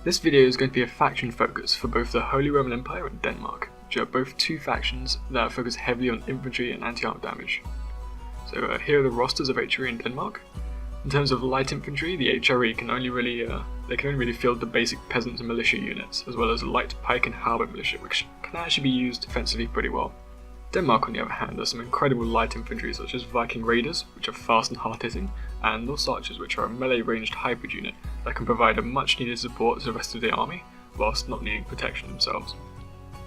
This video is going to be a faction focus for both the Holy Roman Empire and Denmark, which are both two factions that focus heavily on infantry and anti-armor damage. So here are the rosters of HRE in Denmark. In terms of light infantry, the HRE can only really field the basic peasant and militia units, as well as light pike and halberd militia, which can actually be used defensively pretty well. Denmark, on the other hand, has some incredible light infantry such as Viking Raiders, which are fast and hard-hitting, and Norse Archers, which are a melee-ranged hybrid unit that can provide a much-needed support to the rest of the army, whilst not needing protection themselves.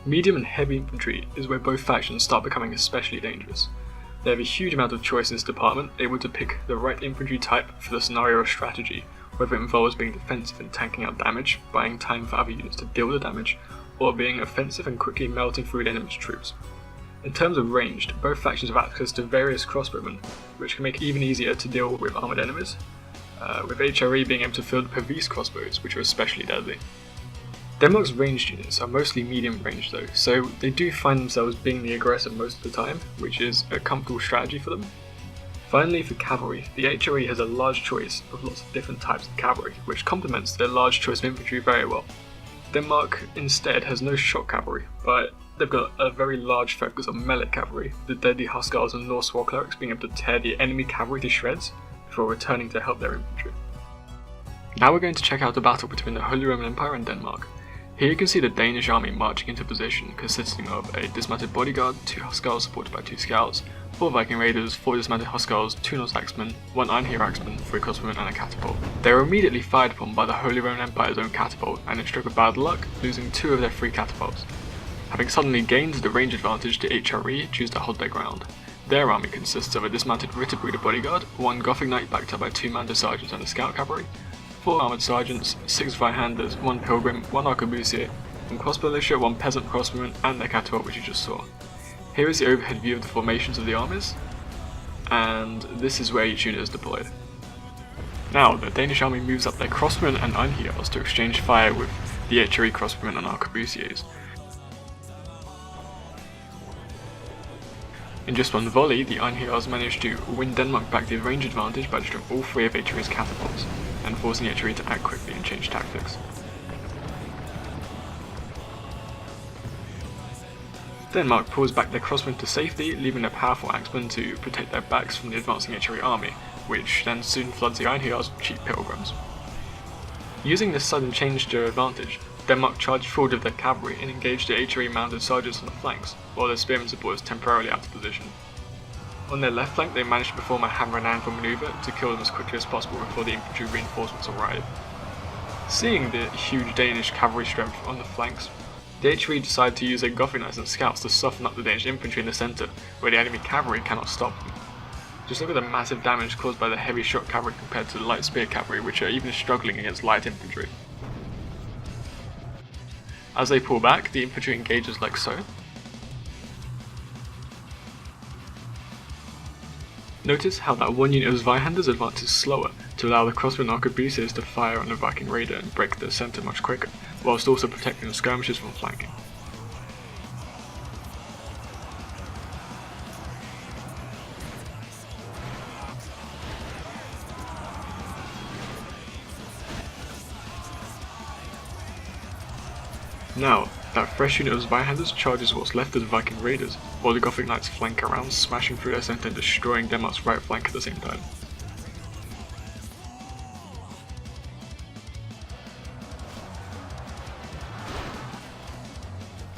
Medium and heavy infantry is where both factions start becoming especially dangerous. They have a huge amount of choice in this department, able to pick the right infantry type for the scenario or strategy, whether it involves being defensive and tanking out damage, buying time for other units to deal the damage, or being offensive and quickly melting through the enemy's troops. In terms of ranged, both factions have access to various crossbowmen, which can make it even easier to deal with armoured enemies, with HRE being able to field Pavis crossbows, which are especially deadly. Denmark's ranged units are mostly medium range though, so they do find themselves being the aggressor most of the time, which is a comfortable strategy for them. Finally, for cavalry, the HRE has a large choice of lots of different types of cavalry, which complements their large choice of infantry very well. Denmark instead has no shock cavalry, but they've got a very large focus on melee cavalry, the deadly Huskars and Norse war clerics being able to tear the enemy cavalry to shreds before returning to help their infantry. Now we're going to check out the battle between the Holy Roman Empire and Denmark. Here you can see the Danish army marching into position, consisting of a dismounted bodyguard, 2 Huskars supported by 2 scouts, 4 Viking Raiders, 4 dismounted Huskars, 2 Norse axemen, 1 Einherjar axeman, 3 crossbowmen and a catapult. They were immediately fired upon by the Holy Roman Empire's own catapult, and in stroke of bad luck, losing 2 of their 3 catapults. Having suddenly gained the range advantage, the HRE choose to hold their ground. Their army consists of a dismounted Ritterbreeder bodyguard, 1 Gothic knight backed up by 2 mounted sergeants and a scout cavalry, 4 armoured sergeants, 6 Veihanders, 1 pilgrim, 1 arquebusier, 1 crossbow militia, 1 peasant crossbowman and their catapult which you just saw. Here is the overhead view of the formations of the armies, and this is where each unit is deployed. Now, the Danish army moves up their crossbowmen and Einherjars to exchange fire with the HRE crossbowmen and arquebusiers. In just one volley, the Einherjars managed to win Denmark back the range advantage by destroying all 3 of HRE's catapults, and forcing HRE to act quickly and change tactics. Denmark pulls back their crossbowmen to safety, leaving their powerful axemen to protect their backs from the advancing HRE army, which then soon floods the Einherjars with cheap pilgrims. Using this sudden change to their advantage, Denmark charged forward with their cavalry and engaged the HRE mounted sergeants on the flanks, while their spearmen support was temporarily out of position. On their left flank, they managed to perform a hammer and anvil maneuver to kill them as quickly as possible before the infantry reinforcements arrived. Seeing the huge Danish cavalry strength on the flanks, the HRE decided to use their Gothic knights and scouts to soften up the Danish infantry in the centre, where the enemy cavalry cannot stop them. Just look at the massive damage caused by the heavy shock cavalry compared to the light spear cavalry, which are even struggling against light infantry. As they pull back, the infantry engages like so. Notice how that one unit of Veihanders advances slower to allow the crossbow and arquebusiers to fire on the Viking Raider and break the centre much quicker, whilst also protecting the skirmishers from flanking. Now, that fresh unit of Veihanders charges what's left of the Viking Raiders, while the Gothic Knights flank around, smashing through their centre and destroying Denmark's right flank at the same time.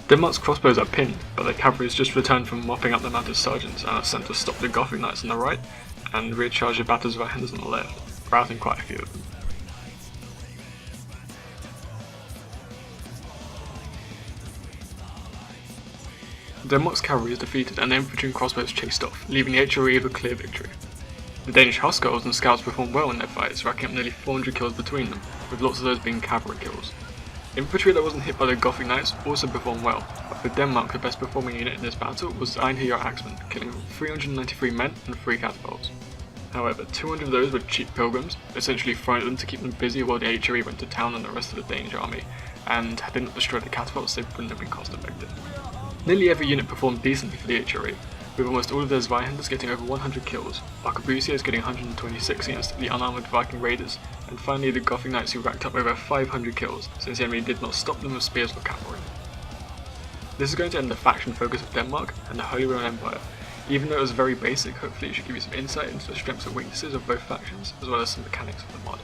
Denmark's crossbows are pinned, but their cavalry has just returned from mopping up the mounted sergeants and are sent to stop the Gothic Knights on the right and recharge the battered Veihanders on the left, routing quite a few of them. Denmark's cavalry is defeated and the infantry and crossbows chased off, leaving the HRE with a clear victory. The Danish Huskars and scouts performed well in their fights, racking up nearly 400 kills between them, with lots of those being cavalry kills. Infantry that wasn't hit by the Gothic Knights also performed well, but for Denmark the best performing unit in this battle was the Einherjar axemen, killing 393 men and 3 catapults. However, 200 of those were cheap pilgrims, essentially thrown at them to keep them busy while the HRE went to town on the rest of the Danish army, and had they not destroyed the catapults they wouldn't have been cost effective. Nearly every unit performed decently for the HRE, with almost all of their Zweihanders getting over 100 kills, Arquebusiers getting 126 against the unarmoured Viking raiders, and finally the Gothic Knights who racked up over 500 kills, since the enemy did not stop them with spears or cavalry. This is going to end the faction focus of Denmark and the Holy Roman Empire. Even though it was very basic, hopefully it should give you some insight into the strengths and weaknesses of both factions, as well as some mechanics of the mod.